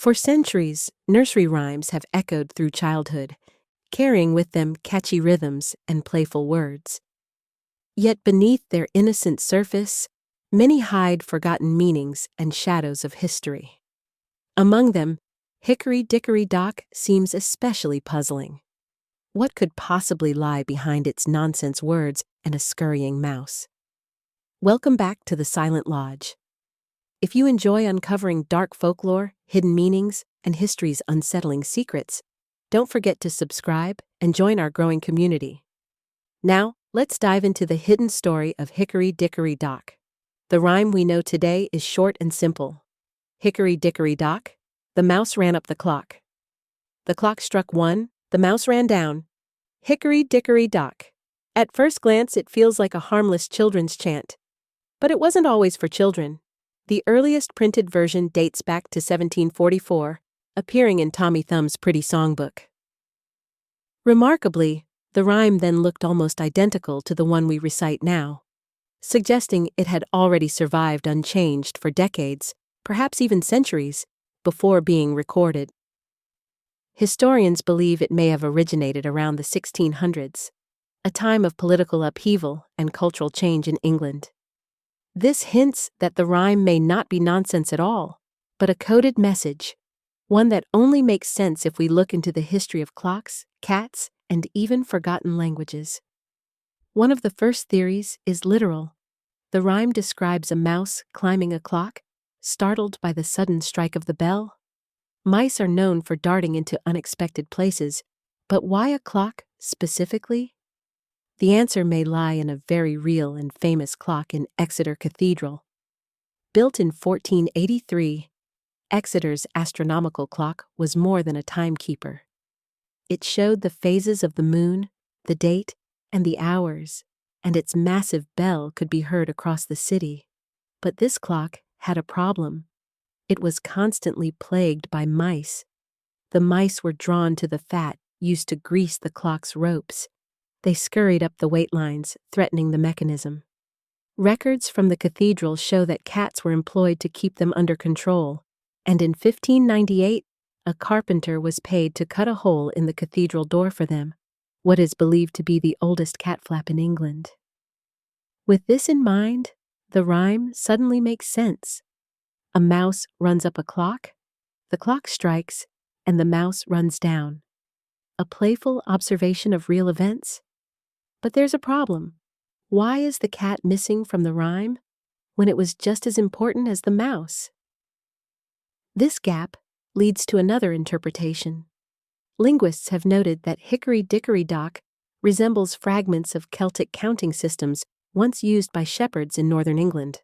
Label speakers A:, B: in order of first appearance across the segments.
A: For centuries, nursery rhymes have echoed through childhood, carrying with them catchy rhythms and playful words. Yet beneath their innocent surface, many hide forgotten meanings and shadows of history. Among them, Hickory Dickory Dock seems especially puzzling. What could possibly lie behind its nonsense words and a scurrying mouse? Welcome back to the Silent Lodge. If you enjoy uncovering dark folklore, hidden meanings, and history's unsettling secrets, don't forget to subscribe and join our growing community. Now, let's dive into the hidden story of Hickory Dickory Dock. The rhyme we know today is short and simple. Hickory Dickory Dock, the mouse ran up the clock. The clock struck 1, the mouse ran down. Hickory Dickory Dock. At first glance, it feels like a harmless children's chant. But it wasn't always for children. The earliest printed version dates back to 1744, appearing in Tommy Thumb's Pretty Songbook. Remarkably, the rhyme then looked almost identical to the one we recite now, suggesting it had already survived unchanged for decades, perhaps even centuries, before being recorded. Historians believe it may have originated around the 1600s, a time of political upheaval and cultural change in England. This hints that the rhyme may not be nonsense at all, but a coded message, one that only makes sense if we look into the history of clocks, cats, and even forgotten languages. One of the first theories is literal. The rhyme describes a mouse climbing a clock, startled by the sudden strike of the bell. Mice are known for darting into unexpected places, but why a clock specifically? The answer may lie in a very real and famous clock in Exeter Cathedral. Built in 1483, Exeter's astronomical clock was more than a timekeeper. It showed the phases of the moon, the date, and the hours, and its massive bell could be heard across the city. But this clock had a problem. It was constantly plagued by mice. The mice were drawn to the fat used to grease the clock's ropes. They scurried up the weight lines, threatening the mechanism. Records from the cathedral show that cats were employed to keep them under control, and in 1598, a carpenter was paid to cut a hole in the cathedral door for them, what is believed to be the oldest cat flap in England. With this in mind, the rhyme suddenly makes sense. A mouse runs up a clock, the clock strikes, and the mouse runs down. A playful observation of real events? But there's a problem. Why is the cat missing from the rhyme when it was just as important as the mouse? This gap leads to another interpretation. Linguists have noted that Hickory Dickory Dock resembles fragments of Celtic counting systems once used by shepherds in northern England.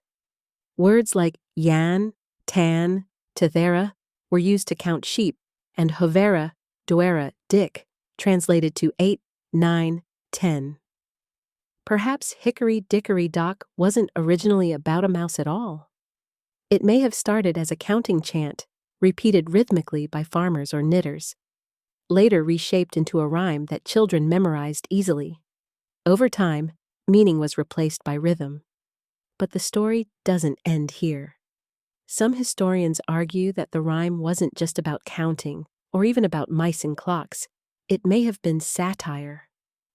A: Words like yan, tan, tethera were used to count sheep, and hovera, doera, dick translated to 8, 9, 10. Perhaps Hickory Dickory Dock wasn't originally about a mouse at all. It may have started as a counting chant, repeated rhythmically by farmers or knitters, later reshaped into a rhyme that children memorized easily. Over time, meaning was replaced by rhythm. But the story doesn't end here. Some historians argue that the rhyme wasn't just about counting, or even about mice and clocks. It may have been satire,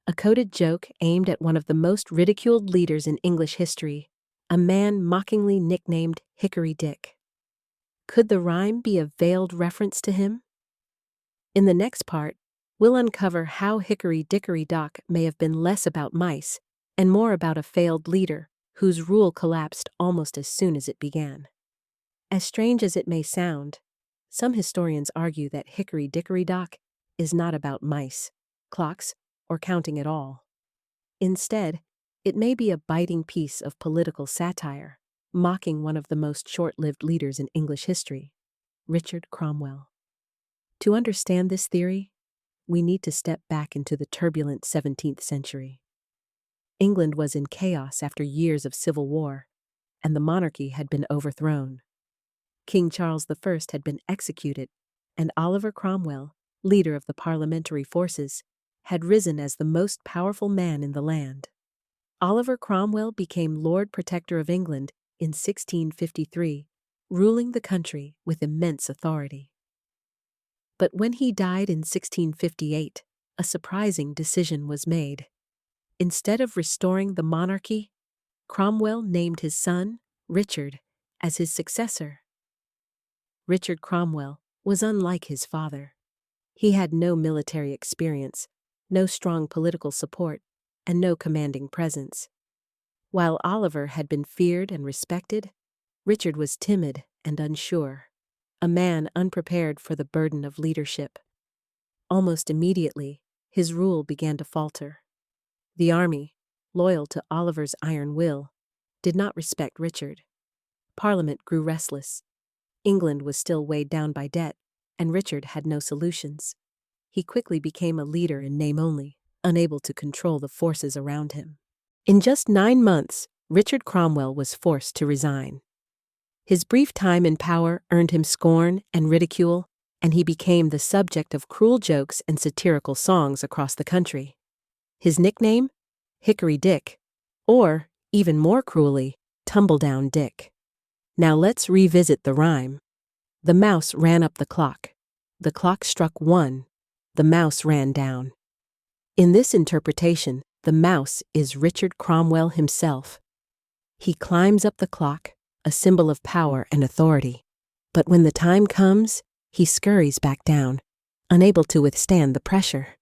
A: a coded joke aimed at one of the most ridiculed leaders in English history, a man mockingly nicknamed Hickory Dick. Could the rhyme be a veiled reference to him? In the next part, we'll uncover how Hickory Dickory Dock may have been less about mice and more about a failed leader whose rule collapsed almost as soon as it began. As strange as it may sound, some historians argue that Hickory Dickory Dock is not about mice, clocks, or counting at all. Instead, it may be a biting piece of political satire, mocking one of the most short-lived leaders in English history, Richard Cromwell. To understand this theory, we need to step back into the turbulent 17th century. England was in chaos after years of civil war, and the monarchy had been overthrown. King Charles I had been executed, and Oliver Cromwell, leader of the parliamentary forces, had risen as the most powerful man in the land. Oliver Cromwell became Lord Protector of England in 1653, ruling the country with immense authority. But when he died in 1658, a surprising decision was made. Instead of restoring the monarchy, Cromwell named his son, Richard, as his successor. Richard Cromwell was unlike his father. He had no military experience, no strong political support, and no commanding presence. While Oliver had been feared and respected, Richard was timid and unsure, a man unprepared for the burden of leadership. Almost immediately, his rule began to falter. The army, loyal to Oliver's iron will, did not respect Richard. Parliament grew restless. England was still weighed down by debt, and Richard had no solutions. He quickly became a leader in name only, unable to control the forces around him. In just 9 months, Richard Cromwell was forced to resign. His brief time in power earned him scorn and ridicule, and he became the subject of cruel jokes and satirical songs across the country. His nickname? Hickory Dick, or, even more cruelly, Tumbledown Dick. Now let's revisit the rhyme. The mouse ran up the clock. The clock struck 1. The mouse ran down. In this interpretation, the mouse is Richard Cromwell himself. He climbs up the clock, a symbol of power and authority. But when the time comes, he scurries back down, unable to withstand the pressure.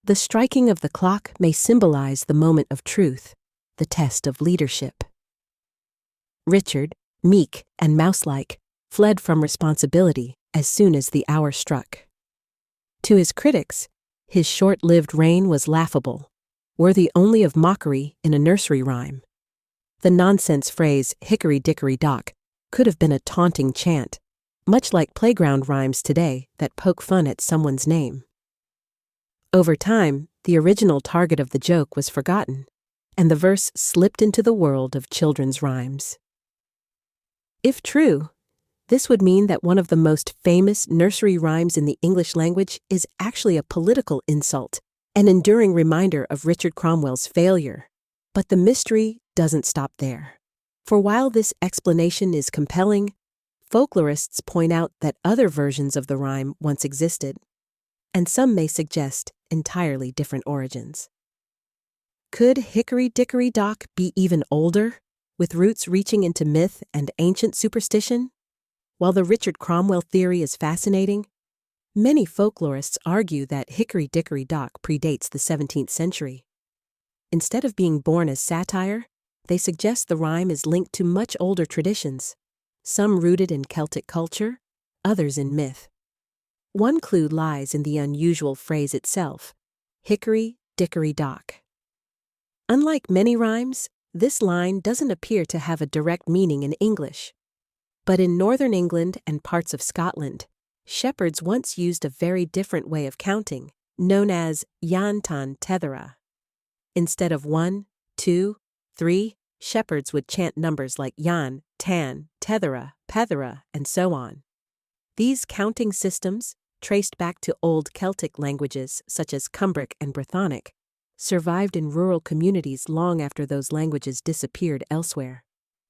A: The striking of the clock may symbolize the moment of truth, the test of leadership. Richard, meek and mouse-like, fled from responsibility as soon as the hour struck. To his critics, his short-lived reign was laughable, worthy only of mockery in a nursery rhyme. The nonsense phrase Hickory Dickory Dock could have been a taunting chant, much like playground rhymes today that poke fun at someone's name. Over time, the original target of the joke was forgotten, and the verse slipped into the world of children's rhymes. If true, this would mean that one of the most famous nursery rhymes in the English language is actually a political insult, an enduring reminder of Richard Cromwell's failure. But the mystery doesn't stop there. For while this explanation is compelling, folklorists point out that other versions of the rhyme once existed, and some may suggest entirely different origins. Could Hickory Dickory Dock be even older, with roots reaching into myth and ancient superstition? While the Richard Cromwell theory is fascinating, many folklorists argue that Hickory Dickory Dock predates the 17th century. Instead of being born as satire, they suggest the rhyme is linked to much older traditions, some rooted in Celtic culture, others in myth. One clue lies in the unusual phrase itself, Hickory Dickory Dock. Unlike many rhymes, this line doesn't appear to have a direct meaning in English. But in northern England and parts of Scotland, shepherds once used a very different way of counting, known as Jan tan tethera. Instead of 1, 2, 3, shepherds would chant numbers like Jan, tan, tethera, pethera, and so on. These counting systems, traced back to old Celtic languages such as Cumbric and Brythonic, survived in rural communities long after those languages disappeared elsewhere.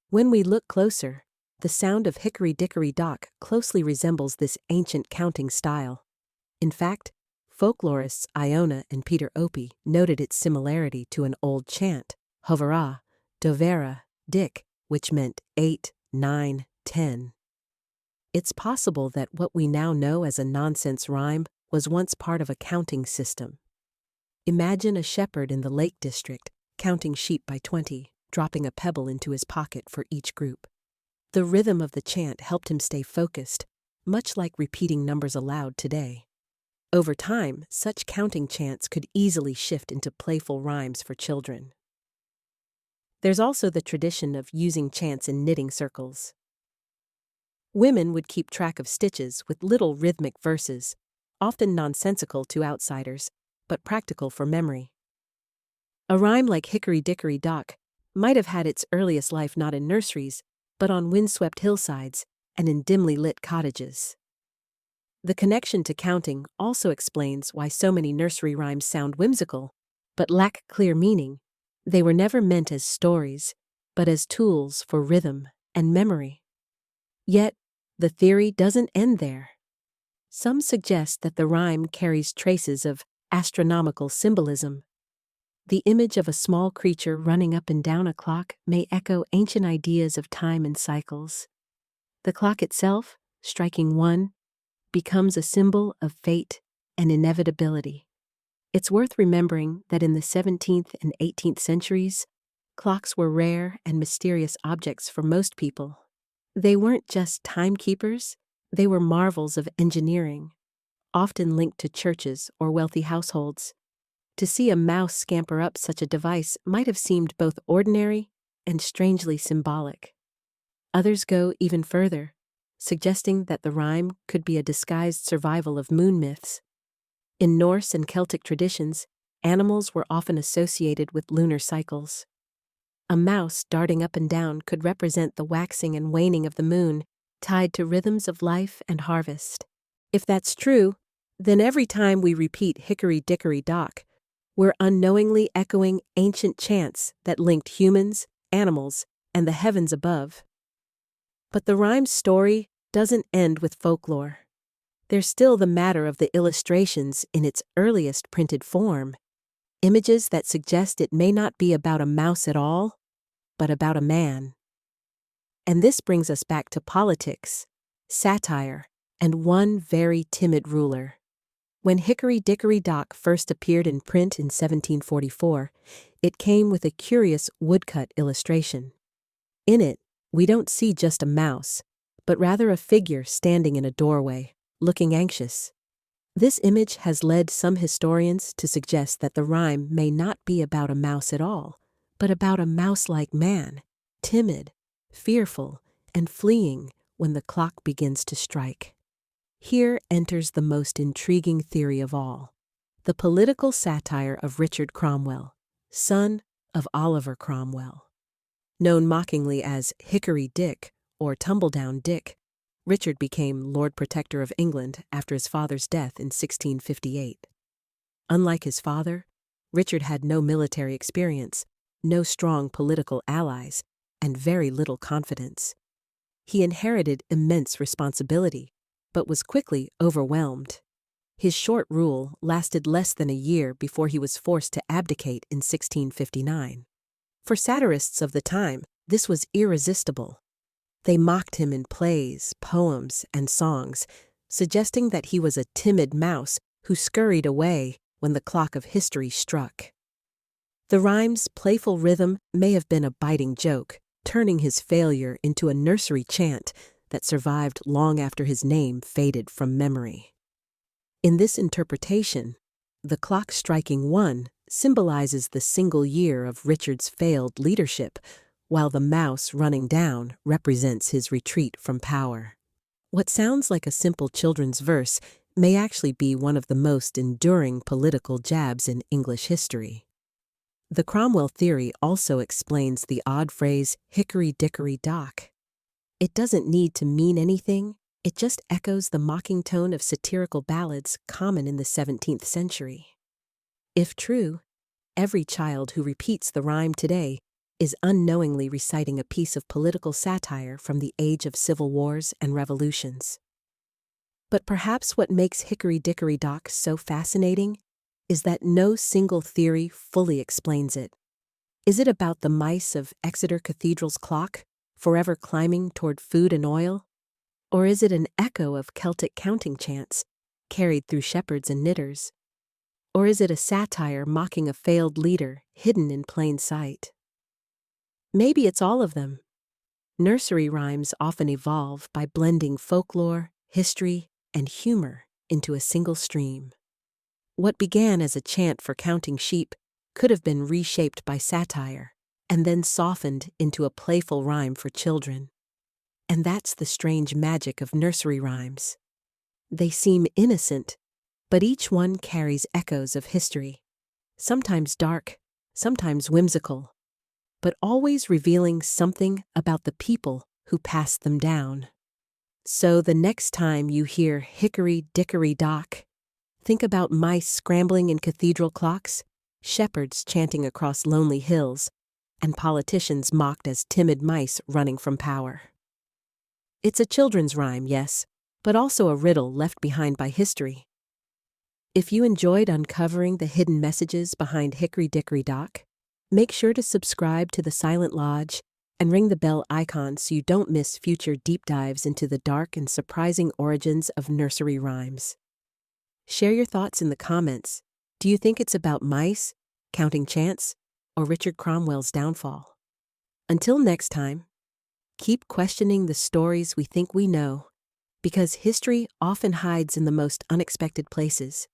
A: When we look closer, the sound of Hickory Dickory Dock closely resembles this ancient counting style. In fact, folklorists Iona and Peter Opie noted its similarity to an old chant, Hovera, Dovera, Dick, which meant 8, 9, 10. It's possible that what we now know as a nonsense rhyme was once part of a counting system. Imagine a shepherd in the Lake District counting sheep by 20, dropping a pebble into his pocket for each group. The rhythm of the chant helped him stay focused, much like repeating numbers aloud today. Over time, such counting chants could easily shift into playful rhymes for children. There's also the tradition of using chants in knitting circles. Women would keep track of stitches with little rhythmic verses, often nonsensical to outsiders, but practical for memory. A rhyme like Hickory Dickory Dock might have had its earliest life not in nurseries, but on windswept hillsides and in dimly lit cottages. The connection to counting also explains why so many nursery rhymes sound whimsical, but lack clear meaning. They were never meant as stories, but as tools for rhythm and memory. Yet, the theory doesn't end there. Some suggest that the rhyme carries traces of astronomical symbolism. The image of a small creature running up and down a clock may echo ancient ideas of time and cycles. The clock itself, striking 1, becomes a symbol of fate and inevitability. It's worth remembering that in the 17th and 18th centuries, clocks were rare and mysterious objects for most people. They weren't just timekeepers, they were marvels of engineering, often linked to churches or wealthy households. To see a mouse scamper up such a device might have seemed both ordinary and strangely symbolic. Others go even further, suggesting that the rhyme could be a disguised survival of moon myths. In Norse and Celtic traditions, animals were often associated with lunar cycles. A mouse darting up and down could represent the waxing and waning of the moon, tied to rhythms of life and harvest. If that's true, then every time we repeat Hickory Dickory Dock, we're unknowingly echoing ancient chants that linked humans, animals, and the heavens above. But the rhyme's story doesn't end with folklore. There's still the matter of the illustrations in its earliest printed form, images that suggest it may not be about a mouse at all, but about a man. And this brings us back to politics, satire, and one very timid ruler. When Hickory Dickory Dock first appeared in print in 1744, it came with a curious woodcut illustration. In it, we don't see just a mouse, but rather a figure standing in a doorway, looking anxious. This image has led some historians to suggest that the rhyme may not be about a mouse at all, but about a mouse-like man, timid, fearful, and fleeing when the clock begins to strike. Here enters the most intriguing theory of all, the political satire of Richard Cromwell, son of Oliver Cromwell. Known mockingly as Hickory Dick or Tumbledown Dick, Richard became Lord Protector of England after his father's death in 1658. Unlike his father, Richard had no military experience, no strong political allies, and very little confidence. He inherited immense responsibility, but was quickly overwhelmed. His short rule lasted less than a year before he was forced to abdicate in 1659. For satirists of the time, this was irresistible. They mocked him in plays, poems, and songs, suggesting that he was a timid mouse who scurried away when the clock of history struck. The rhyme's playful rhythm may have been a biting joke, turning his failure into a nursery chant that survived long after his name faded from memory. In this interpretation, the clock striking 1 symbolizes the single year of Richard's failed leadership, while the mouse running down represents his retreat from power. What sounds like a simple children's verse may actually be one of the most enduring political jabs in English history. The Cromwell theory also explains the odd phrase Hickory Dickory Dock. It doesn't need to mean anything, it just echoes the mocking tone of satirical ballads common in the 17th century. If true, every child who repeats the rhyme today is unknowingly reciting a piece of political satire from the age of civil wars and revolutions. But perhaps what makes Hickory Dickory Dock so fascinating is that no single theory fully explains it. Is it about the mice of Exeter Cathedral's clock, forever climbing toward food and oil? Or is it an echo of Celtic counting chants, carried through shepherds and knitters? Or is it a satire mocking a failed leader hidden in plain sight? Maybe it's all of them. Nursery rhymes often evolve by blending folklore, history, and humor into a single stream. What began as a chant for counting sheep could have been reshaped by satire, and then softened into a playful rhyme for children. And that's the strange magic of nursery rhymes. They seem innocent, but each one carries echoes of history, sometimes dark, sometimes whimsical, but always revealing something about the people who passed them down. So the next time you hear Hickory Dickory Dock, think about mice scrambling in cathedral clocks, shepherds chanting across lonely hills, and politicians mocked as timid mice running from power. It's a children's rhyme, yes, but also a riddle left behind by history. If you enjoyed uncovering the hidden messages behind Hickory Dickory Dock, make sure to subscribe to The Silent Lodge and ring the bell icon so you don't miss future deep dives into the dark and surprising origins of nursery rhymes. Share your thoughts in the comments. Do you think it's about mice, counting chants, or Richard Cromwell's downfall? Until next time, keep questioning the stories we think we know, because history often hides in the most unexpected places.